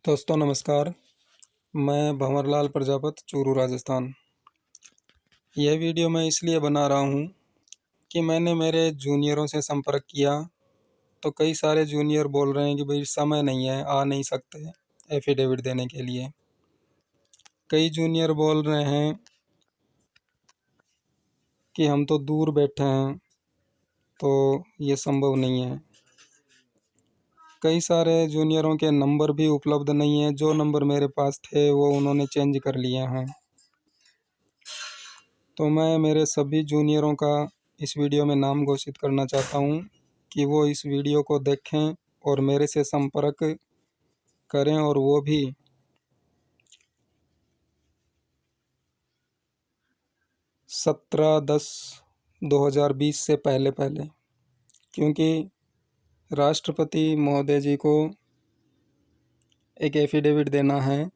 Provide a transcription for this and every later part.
दोस्तों नमस्कार। मैं भंवरलाल प्रजापति, चूरू, राजस्थान। यह वीडियो मैं इसलिए बना रहा हूँ कि मैंने मेरे जूनियरों से संपर्क किया तो कई सारे जूनियर बोल रहे हैं कि भाई समय नहीं है, आ नहीं सकते एफिडेविट देने के लिए। कई जूनियर बोल रहे हैं कि हम तो दूर बैठे हैं, तो ये संभव नहीं है। कई सारे जूनियरों के नंबर भी उपलब्ध नहीं है। जो नंबर मेरे पास थे वो उन्होंने चेंज कर लिए हैं। तो मैं मेरे सभी जूनियरों का इस वीडियो में नाम घोषित करना चाहता हूँ कि वो इस वीडियो को देखें और मेरे से संपर्क करें, और वो भी 17/10/2020 से पहले पहले, क्योंकि राष्ट्रपति महोदय जी को एक एफिडेविट देना है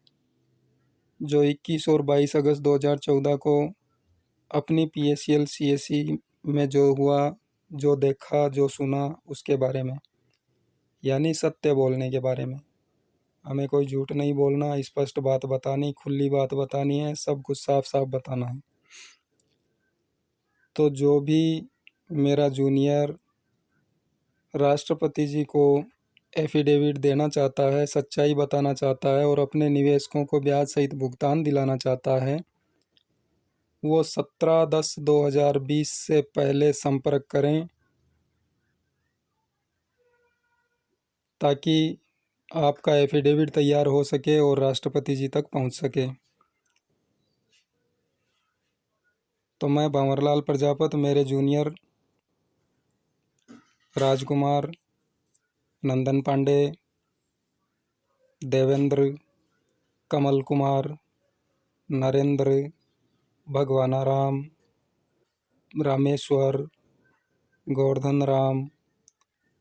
जो 21 और 22 अगस्त 2014 को अपनी PACL CSE में जो हुआ, जो देखा, जो सुना, उसके बारे में, यानी सत्य बोलने के बारे में। हमें कोई झूठ नहीं बोलना, स्पष्ट बात बतानी, खुली बात बतानी है, सब कुछ साफ साफ बताना है। तो जो भी मेरा जूनियर राष्ट्रपति जी को एफिडेविट देना चाहता है, सच्चाई बताना चाहता है और अपने निवेशकों को ब्याज सहित भुगतान दिलाना चाहता है, वो 17/10/2020 से पहले संपर्क करें, ताकि आपका एफिडेविट तैयार हो सके और राष्ट्रपति जी तक पहुंच सके। तो मैं भंवरलाल प्रजापति, मेरे जूनियर राजकुमार, नंदन पांडे, देवेंद्र, कमल कुमार, नरेंद्र, भगवानाराम, रामेश्वर, गोवर्धन राम,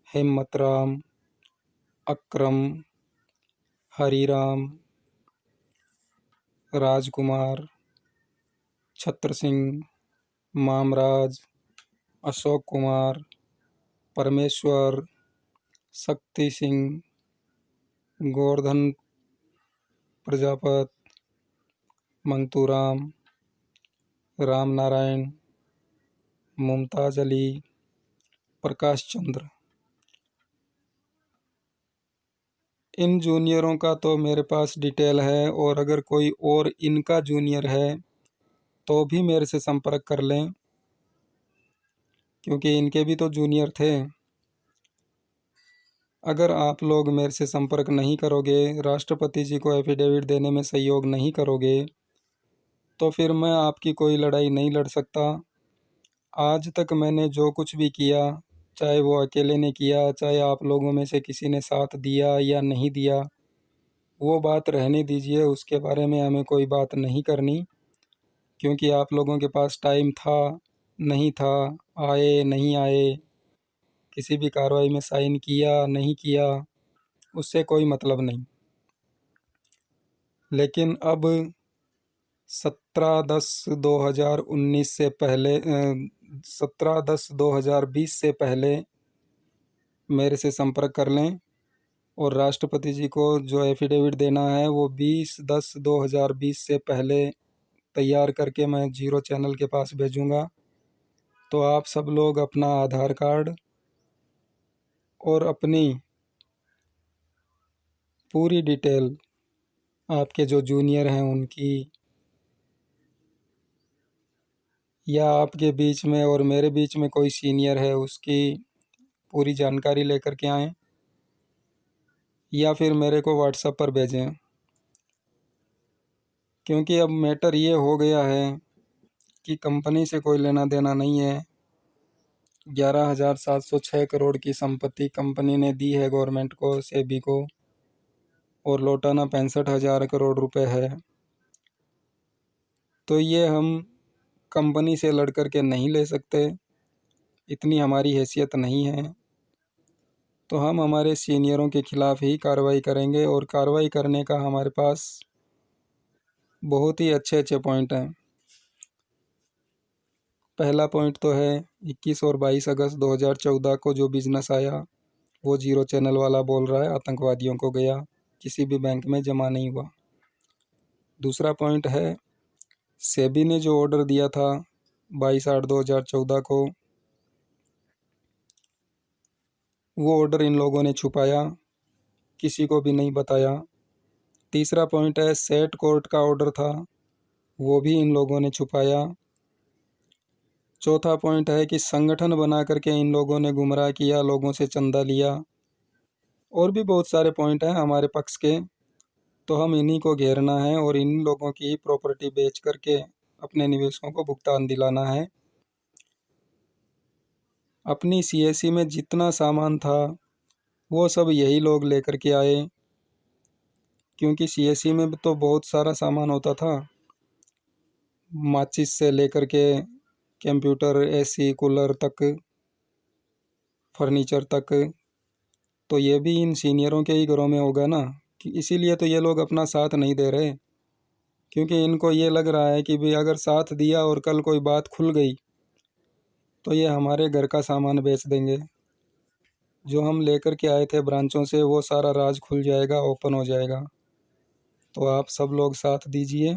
हेमत राम, अक्रम, हरिराम, राजकुमार, छत्र सिंह, मामराज, अशोक कुमार, परमेश्वर, शक्ति सिंह, गोवर्धन प्रजापति, मंतूराम, राम नारायण, मुमताज अली, प्रकाश चंद्र। इन जूनियरों का तो मेरे पास डिटेल है, और अगर कोई और इनका जूनियर है तो भी मेरे से संपर्क कर लें, क्योंकि इनके भी तो जूनियर थे। अगर आप लोग मेरे से संपर्क नहीं करोगे, राष्ट्रपति जी को एफिडेविट देने में सहयोग नहीं करोगे, तो फिर मैं आपकी कोई लड़ाई नहीं लड़ सकता। आज तक मैंने जो कुछ भी किया, चाहे वो अकेले ने किया, चाहे आप लोगों में से किसी ने साथ दिया या नहीं दिया, वो बात रहने दीजिए, उसके बारे में हमें कोई बात नहीं करनी। क्योंकि आप लोगों के पास टाइम था, नहीं था, आए नहीं आए, किसी भी कार्रवाई में साइन किया नहीं किया, उससे कोई मतलब नहीं। लेकिन अब 17/10/2019 से पहले 17/10/2020 से पहले मेरे से संपर्क कर लें, और राष्ट्रपति जी को जो एफिडेविट देना है वो 20/10/2020 से पहले तैयार करके मैं जीरो चैनल के पास भेजूंगा। तो आप सब लोग अपना आधार कार्ड और अपनी पूरी डिटेल, आपके जो जूनियर हैं उनकी, या आपके बीच में और मेरे बीच में कोई सीनियर है उसकी पूरी जानकारी लेकर के आएँ, या फिर मेरे को व्हाट्सएप पर भेजें। क्योंकि अब मैटर ये हो गया है कि कंपनी से कोई लेना देना नहीं है। 11,706 करोड़ की संपत्ति कंपनी ने दी है गवर्नमेंट को, सेबी को, और लौटाना 65,000 करोड़ रुपए है। तो ये हम कंपनी से लड़ कर के नहीं ले सकते, इतनी हमारी हैसियत नहीं है। तो हम हमारे सीनियरों के खिलाफ ही कार्रवाई करेंगे, और कार्रवाई करने का हमारे पास बहुत ही अच्छे अच्छे पॉइंट हैं। पहला पॉइंट तो है 21 और 22 अगस्त 2014 को जो बिजनेस आया, वो जीरो चैनल वाला बोल रहा है आतंकवादियों को गया। किसी भी बैंक में जमा नहीं हुआ। दूसरा पॉइंट है, सेबी ने जो ऑर्डर दिया था 22/8/2014 को, वो ऑर्डर इन लोगों ने छुपाया, किसी को भी नहीं बताया। तीसरा पॉइंट है, सेट कोर्ट का ऑर्डर था, वो भी इन लोगों ने छुपाया। चौथा पॉइंट है कि संगठन बना करके इन लोगों ने गुमराह किया, लोगों से चंदा लिया। और भी बहुत सारे पॉइंट हैं हमारे पक्ष के, तो हम इन्हीं को घेरना है और इन लोगों की प्रॉपर्टी बेच करके अपने निवेशकों को भुगतान दिलाना है। अपनी सीएससी में जितना सामान था वो सब यही लोग लेकर के आए, क्योंकि सीएससी में तो बहुत सारा सामान होता था, माचिस से लेकर के कंप्यूटर, एसी, कूलर तक, फर्नीचर तक। तो ये भी इन सीनियरों के ही घरों में होगा ना, कि इसीलिए तो ये लोग अपना साथ नहीं दे रहे, क्योंकि इनको ये लग रहा है कि भाई अगर साथ दिया और कल कोई बात खुल गई तो ये हमारे घर का सामान बेच देंगे। जो हम लेकर के आए थे ब्रांचों से वो सारा राज खुल जाएगा, ओपन हो जाएगा। तो आप सब लोग साथ दीजिए,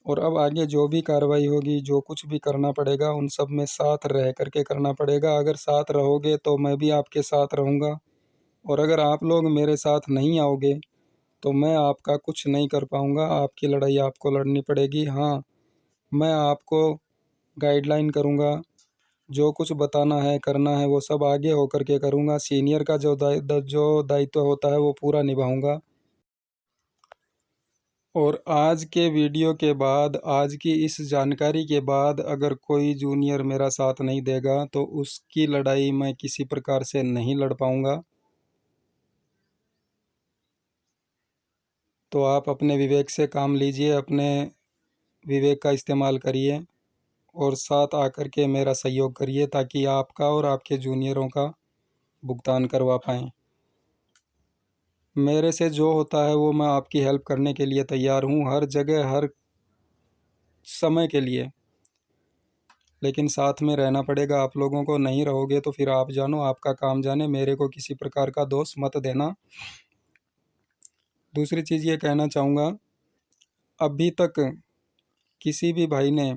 और अब आगे जो भी कार्रवाई होगी, जो कुछ भी करना पड़ेगा, उन सब में साथ रह करके करना पड़ेगा। अगर साथ रहोगे तो मैं भी आपके साथ रहूँगा, और अगर आप लोग मेरे साथ नहीं आओगे तो मैं आपका कुछ नहीं कर पाऊँगा। आपकी लड़ाई आपको लड़नी पड़ेगी। हाँ, मैं आपको गाइडलाइन करूँगा, जो कुछ बताना है करना है वो सब आगे होकर के करूँगा। सीनियर का जो दायित्व होता है वो पूरा निभाऊँगा। और आज के वीडियो के बाद, आज की इस जानकारी के बाद, अगर कोई जूनियर मेरा साथ नहीं देगा तो उसकी लड़ाई मैं किसी प्रकार से नहीं लड़ पाऊँगा। तो आप अपने विवेक से काम लीजिए, अपने विवेक का इस्तेमाल करिए और साथ आकर के मेरा सहयोग करिए, ताकि आपका और आपके जूनियरों का भुगतान करवा पाएँ। मेरे से जो होता है वो मैं आपकी हेल्प करने के लिए तैयार हूँ, हर जगह, हर समय के लिए। लेकिन साथ में रहना पड़ेगा आप लोगों को। नहीं रहोगे तो फिर आप जानो, आपका काम जाने, मेरे को किसी प्रकार का दोष मत देना। दूसरी चीज़ ये कहना चाहूँगा, अभी तक किसी भी भाई ने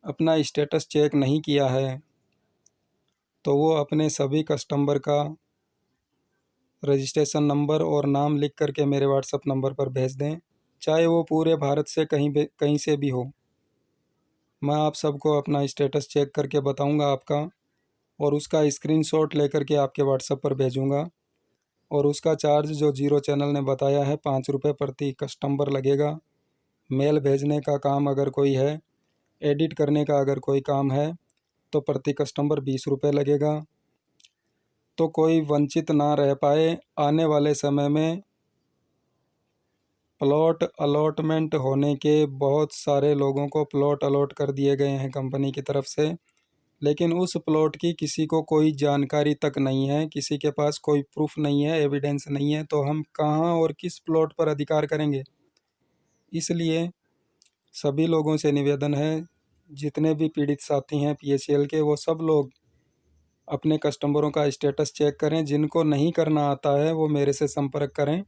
अपना स्टेटस चेक नहीं किया है तो वो अपने सभी कस्टमर का रजिस्ट्रेशन नंबर और नाम लिख करके मेरे व्हाट्सएप नंबर पर भेज दें, चाहे वो पूरे भारत से कहीं से भी हो। मैं आप सबको अपना स्टेटस चेक करके बताऊंगा आपका, और उसका स्क्रीनशॉट लेकर के आपके व्हाट्सएप पर भेजूंगा। और उसका चार्ज जो जीरो चैनल ने बताया है, 5 रुपये प्रति कस्टमर लगेगा। मेल भेजने का काम अगर कोई है, एडिट करने का अगर कोई काम है, तो प्रति कस्टमर 20 रुपये लगेगा। तो कोई वंचित ना रह पाए। आने वाले समय में प्लॉट अलॉटमेंट होने के, बहुत सारे लोगों को प्लॉट अलॉट कर दिए गए हैं कंपनी की तरफ से, लेकिन उस प्लॉट की किसी को कोई जानकारी तक नहीं है, किसी के पास कोई प्रूफ नहीं है, एविडेंस नहीं है, तो हम कहाँ और किस प्लॉट पर अधिकार करेंगे। इसलिए सभी लोगों से निवेदन है, जितने भी पीड़ित साथी हैं पीएचईएल के, वो सब लोग अपने कस्टमरों का स्टेटस चेक करें। जिनको नहीं करना आता है वो मेरे से संपर्क करें,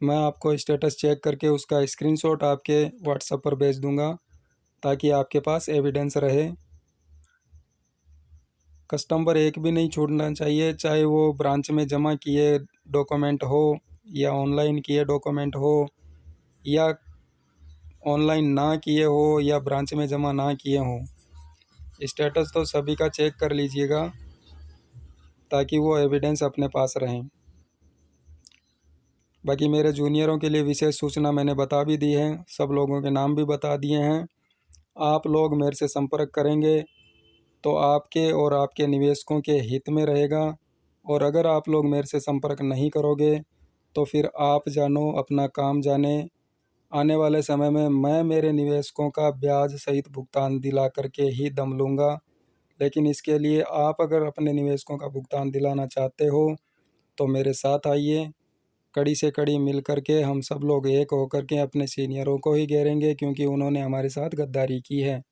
मैं आपको स्टेटस चेक करके उसका स्क्रीनशॉट आपके व्हाट्सएप पर भेज दूंगा, ताकि आपके पास एविडेंस रहे। कस्टमर एक भी नहीं छूटना चाहिए, चाहे वो ब्रांच में जमा किए डॉक्यूमेंट हो, या ऑनलाइन किए डॉक्यूमेंट हो, या ऑनलाइन ना किए हो, या ब्रांच में जमा ना किए हो। स्टेटस तो सभी का चेक कर लीजिएगा, ताकि वो एविडेंस अपने पास रहें। बाकी मेरे जूनियरों के लिए विशेष सूचना मैंने बता भी दी है, सब लोगों के नाम भी बता दिए हैं। आप लोग मेरे से संपर्क करेंगे तो आपके और आपके निवेशकों के हित में रहेगा, और अगर आप लोग मेरे से संपर्क नहीं करोगे तो फिर आप जानो, अपना काम जाने। आने वाले समय में मैं मेरे निवेशकों का ब्याज सहित भुगतान दिला करके ही दम लूँगा। लेकिन इसके लिए आप अगर अपने निवेशकों का भुगतान दिलाना चाहते हो तो मेरे साथ आइए, कड़ी से कड़ी मिल करके हम सब लोग एक होकर के अपने सीनियरों को ही घेरेंगे, क्योंकि उन्होंने हमारे साथ गद्दारी की है।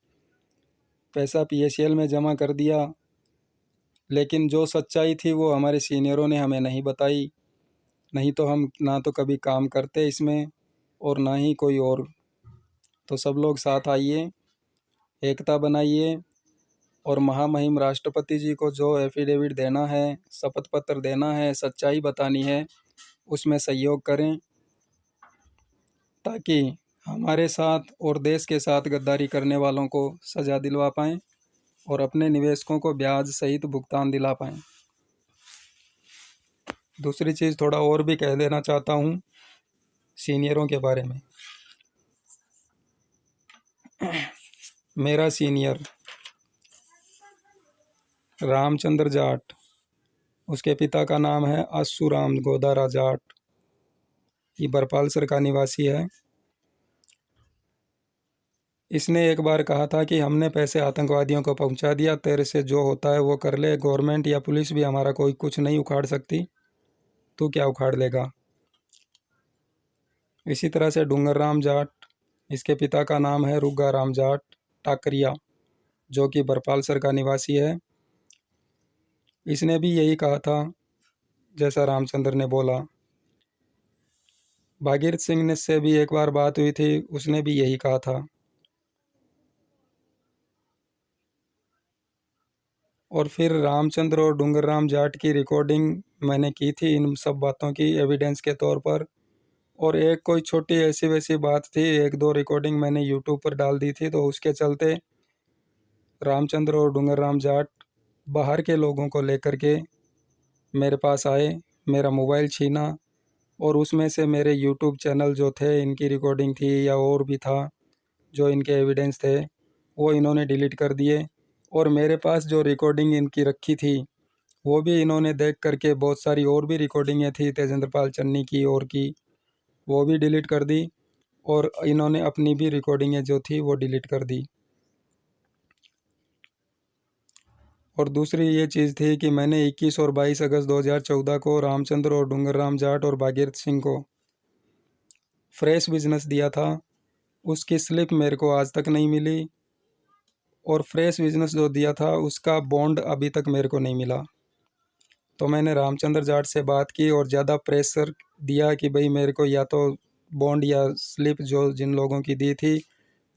पैसा पीएचईएल में जमा कर दिया, लेकिन जो सच्चाई थी वो हमारे सीनियरों ने हमें नहीं बताई। नहीं तो हम ना तो कभी काम करते इसमें और ना ही कोई और। तो सब लोग साथ आइए, एकता बनाइए और महामहिम राष्ट्रपति जी को जो एफिडेविट देना है, शपथ पत्र देना है, सच्चाई बतानी है, उसमें सहयोग करें, ताकि हमारे साथ और देश के साथ गद्दारी करने वालों को सज़ा दिलवा पाएँ और अपने निवेशकों को ब्याज सहित भुगतान दिला पाएँ। दूसरी चीज़ थोड़ा और भी कह देना चाहता हूँ सीनियरों के बारे में। मेरा सीनियर रामचंद्र जाट, उसके पिता का नाम है आसूराम गोदारा जाट, ये बरपालसर का निवासी है। इसने एक बार कहा था कि हमने पैसे आतंकवादियों को पहुंचा दिया, तेरे से जो होता है वो कर ले, गवर्नमेंट या पुलिस भी हमारा कोई कुछ नहीं उखाड़ सकती, तू क्या उखाड़ लेगा। इसी तरह से डूंगर राम जाट, इसके पिता का नाम है रुग्गा राम जाट टाकरिया, जो कि बरपालसर का निवासी है। इसने भी यही कहा था जैसा रामचंद्र ने बोला। भागीरथ सिंह ने से भी एक बार बात हुई थी, उसने भी यही कहा था। और फिर रामचंद्र और डूंगर राम जाट की रिकॉर्डिंग मैंने की थी इन सब बातों की एविडेंस के तौर पर। और एक कोई छोटी ऐसी वैसी बात थी, एक दो रिकॉर्डिंग मैंने यूट्यूब पर डाल दी थी, तो उसके चलते रामचंद्र और डूंगर राम जाट बाहर के लोगों को लेकर के मेरे पास आए, मेरा मोबाइल छीना और उसमें से मेरे यूट्यूब चैनल जो थे, इनकी रिकॉर्डिंग थी या और भी था जो इनके एविडेंस थे, वो इन्होंने डिलीट कर दिए। और मेरे पास जो रिकॉर्डिंग इनकी रखी थी वो भी इन्होंने देख करके, बहुत सारी और भी रिकॉर्डिंगें थी तेजेंद्र पाल चन्नी की और की, वो भी डिलीट कर दी। और इन्होंने अपनी भी रिकॉर्डिंगें जो थी वो डिलीट कर दी। और दूसरी ये चीज़ थी कि मैंने 21 और 22 अगस्त 2014 को रामचंद्र और डूंगर राम जाट और भागीरथ सिंह को फ्रेश बिजनेस दिया था, उसकी स्लिप मेरे को आज तक नहीं मिली। और फ्रेश बिजनेस जो दिया था उसका बॉन्ड अभी तक मेरे को नहीं मिला। तो मैंने रामचंद्र जाट से बात की और ज़्यादा प्रेशर दिया कि भाई मेरे को या तो बॉन्ड या स्लिप जो जिन लोगों की दी थी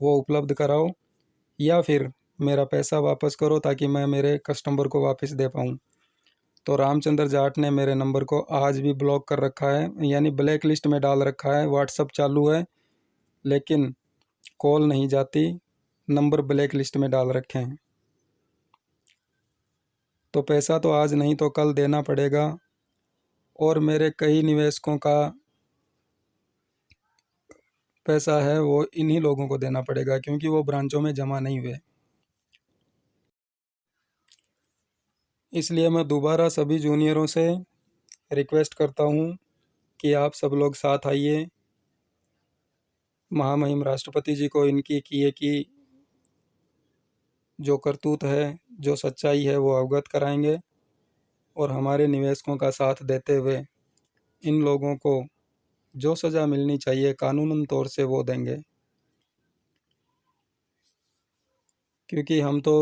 वो उपलब्ध कराओ, या फिर मेरा पैसा वापस करो ताकि मैं मेरे कस्टमर को वापस दे पाऊँ। तो रामचंद्र जाट ने मेरे नंबर को आज भी ब्लॉक कर रखा है, यानी ब्लैक लिस्ट में डाल रखा है। व्हाट्सअप चालू है लेकिन कॉल नहीं जाती, नंबर ब्लैक लिस्ट में डाल रखे हैं। तो पैसा तो आज नहीं तो कल देना पड़ेगा। और मेरे कई निवेशकों का पैसा है वो इन्हीं लोगों को देना पड़ेगा, क्योंकि वो ब्रांचों में जमा नहीं हुए। इसलिए मैं दोबारा सभी जूनियरों से रिक्वेस्ट करता हूँ कि आप सब लोग साथ आइए, महामहिम राष्ट्रपति जी को इनकी किए की जो करतूत है, जो सच्चाई है वो अवगत कराएंगे और हमारे निवेशकों का साथ देते हुए इन लोगों को जो सज़ा मिलनी चाहिए कानूनन तौर से वो देंगे। क्योंकि हम तो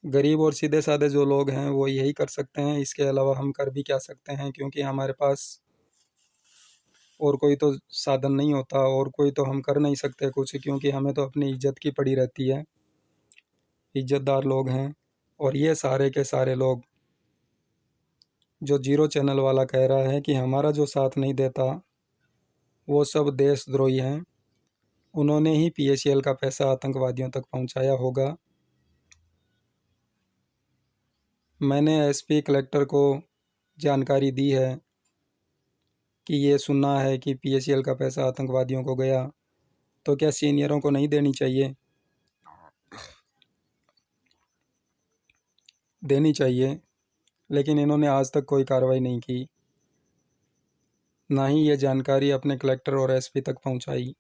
गरीब और सीधे साधे जो लोग हैं वो यही कर सकते हैं, इसके अलावा हम कर भी क्या सकते हैं, क्योंकि हमारे पास और कोई तो साधन नहीं होता और कोई तो हम कर नहीं सकते कुछ, क्योंकि हमें तो अपनी इज्जत की पड़ी रहती है, इज्जतदार लोग हैं। और ये सारे के सारे लोग जो जीरो चैनल वाला कह रहा है कि हमारा जो साथ नहीं देता, वो सब देशद्रोही हैं। उन्होंने ही PACL का पैसा आतंकवादियों तक पहुंचाया होगा। मैंने SP कलेक्टर को जानकारी दी है कि ये सुनना है कि PACL का पैसा आतंकवादियों को गया, तो क्या सीनियरों को नहीं देनी चाहिए? देनी चाहिए, लेकिन इन्होंने आज तक कोई कार्रवाई नहीं की, ना ही ये जानकारी अपने कलेक्टर और SP तक पहुंचाई।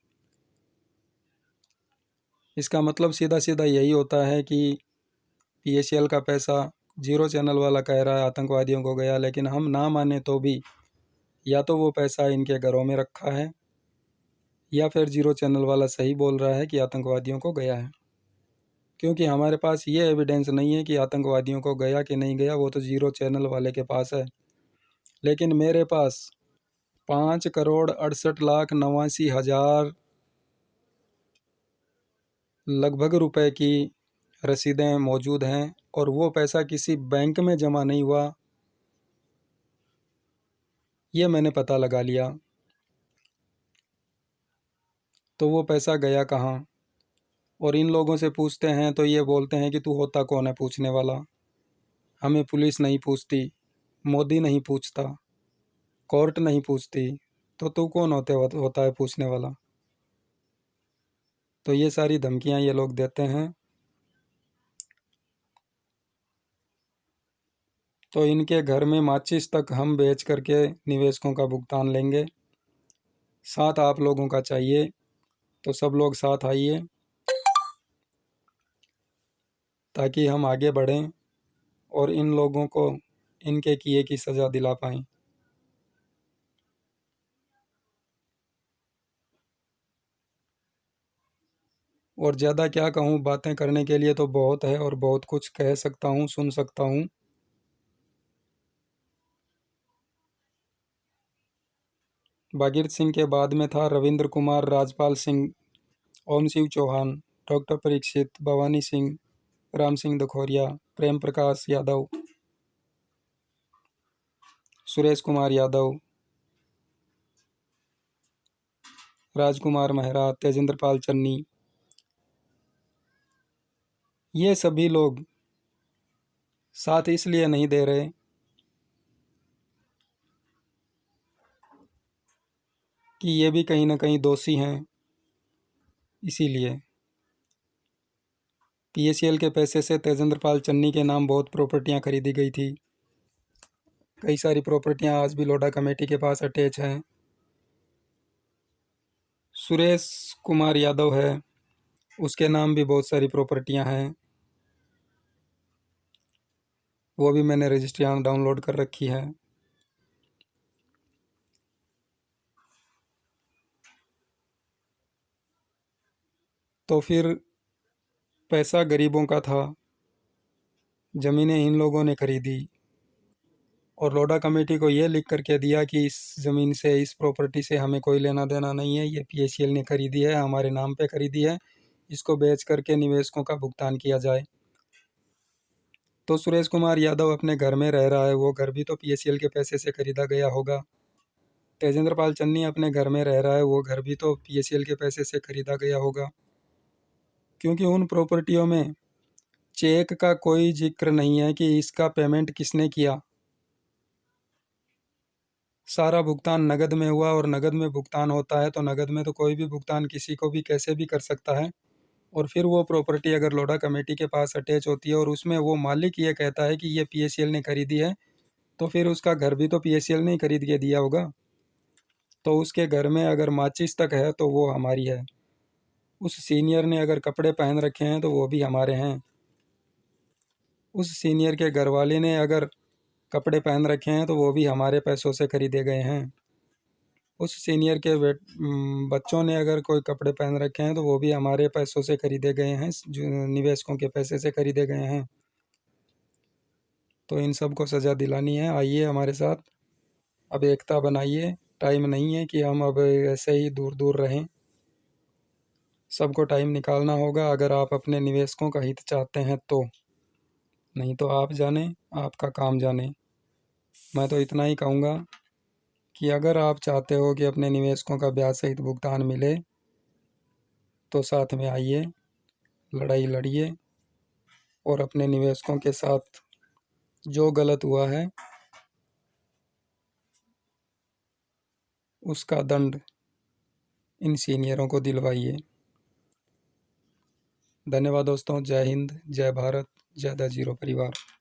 इसका मतलब सीधा सीधा यही होता है कि PACL का पैसा जीरो चैनल वाला कह रहा है आतंकवादियों को गया, लेकिन हम ना माने तो भी या तो वो पैसा इनके घरों में रखा है या फिर जीरो चैनल वाला सही बोल रहा है कि आतंकवादियों को गया है। क्योंकि हमारे पास ये एविडेंस नहीं है कि आतंकवादियों को गया कि नहीं गया, वो तो जीरो चैनल वाले के पास है। लेकिन मेरे पास 5,68,89,000 लगभग रुपए की रसीदें मौजूद हैं और वो पैसा किसी बैंक में जमा नहीं हुआ, ये मैंने पता लगा लिया। तो वो पैसा गया कहाँ? और इन लोगों से पूछते हैं तो ये बोलते हैं कि तू होता कौन है पूछने वाला। हमें पुलिस नहीं पूछती, मोदी नहीं पूछता, कोर्ट नहीं पूछती, तो तू कौन होता है पूछने वाला? तो ये सारी धमकियां ये लोग देते हैं। तो इनके घर में माचिस तक हम बेच करके निवेशकों का भुगतान लेंगे। साथ आप लोगों का चाहिए तो सब लोग साथ आइए ताकि हम आगे बढ़ें और इन लोगों को इनके किए की सज़ा दिला पाएं। और ज़्यादा क्या कहूँ, बातें करने के लिए तो बहुत है और बहुत कुछ कह सकता हूँ, सुन सकता हूँ। भागीरथ सिंह के बाद में था रविंद्र कुमार, राजपाल सिंह, ओम शिव चौहान, डॉक्टर परीक्षित, भवानी सिंह, राम सिंह दखोरिया, प्रेम प्रकाश यादव, सुरेश कुमार यादव, राजकुमार मेहरा, तेजेंद्र पाल चन्नी। ये सभी लोग साथ इसलिए नहीं दे रहे कि ये भी कहीं ना कहीं दोषी हैं। इसीलिए पीएसीएल के पैसे से तेजेंद्र पाल चन्नी के नाम बहुत प्रॉपर्टियां खरीदी गई थी। कई सारी प्रॉपर्टियां आज भी लोढ़ा कमेटी के पास अटैच हैं। सुरेश कुमार यादव है, उसके नाम भी बहुत सारी प्रॉपर्टियां हैं, वो भी मैंने रजिस्ट्रियां डाउनलोड कर रखी है। तो फिर पैसा गरीबों का था, ज़मीनें इन लोगों ने खरीदी और लोढ़ा कमेटी को ये लिख करके दिया कि इस ज़मीन से, इस प्रॉपर्टी से हमें कोई लेना देना नहीं है, ये पीएसीएल ने खरीदी है, हमारे नाम पे खरीदी है, इसको बेच करके निवेशकों का भुगतान किया जाए। तो सुरेश कुमार यादव अपने घर में रह रहा है, वो घर भी तो पीएसीएल के पैसे से खरीदा गया होगा। तेजेंद्र पाल चन्नी अपने घर में रह रहा है, वो घर भी तो पीएसीएल के पैसे से खरीदा गया होगा। क्योंकि उन प्रॉपर्टियों में चेक का कोई जिक्र नहीं है कि इसका पेमेंट किसने किया। सारा भुगतान नगद में हुआ और नगद में भुगतान होता है तो नगद में तो कोई भी भुगतान किसी को भी कैसे भी कर सकता है। और फिर वो प्रॉपर्टी अगर लोढ़ा कमेटी के पास अटैच होती है और उसमें वो मालिक ये कहता है कि ये पीएसीएल ने खरीदी है, तो फिर उसका घर भी तो पीएसीएल ने ही खरीद के दिया होगा। तो उसके घर में अगर माचिस तक है तो वो हमारी है। उस सीनियर ने अगर कपड़े पहन रखे हैं तो वो भी हमारे हैं। उस सीनियर के घरवाले ने अगर कपड़े पहन रखे हैं तो वो भी हमारे पैसों से खरीदे गए हैं। उस सीनियर के बच्चों ने अगर कोई कपड़े पहन रखे हैं तो वो भी हमारे पैसों से खरीदे गए हैं, जो निवेशकों के पैसे से खरीदे गए हैं। तो इन सब को सज़ा दिलानी है, आइए हमारे साथ। अब एकता बनाइए, टाइम नहीं है कि हम अब ऐसे ही दूर दूर रहें, सबको टाइम निकालना होगा अगर आप अपने निवेशकों का हित चाहते हैं तो। नहीं तो आप जाने, आपका काम जाने। मैं तो इतना ही कहूँगा कि अगर आप चाहते हो कि अपने निवेशकों का ब्याज सहित भुगतान मिले तो साथ में आइए, लड़ाई लड़िए और अपने निवेशकों के साथ जो गलत हुआ है उसका दंड इन सीनियरों को दिलवाइए। धन्यवाद दोस्तों। जय हिंद, जय भारत, जय द जीरो परिवार।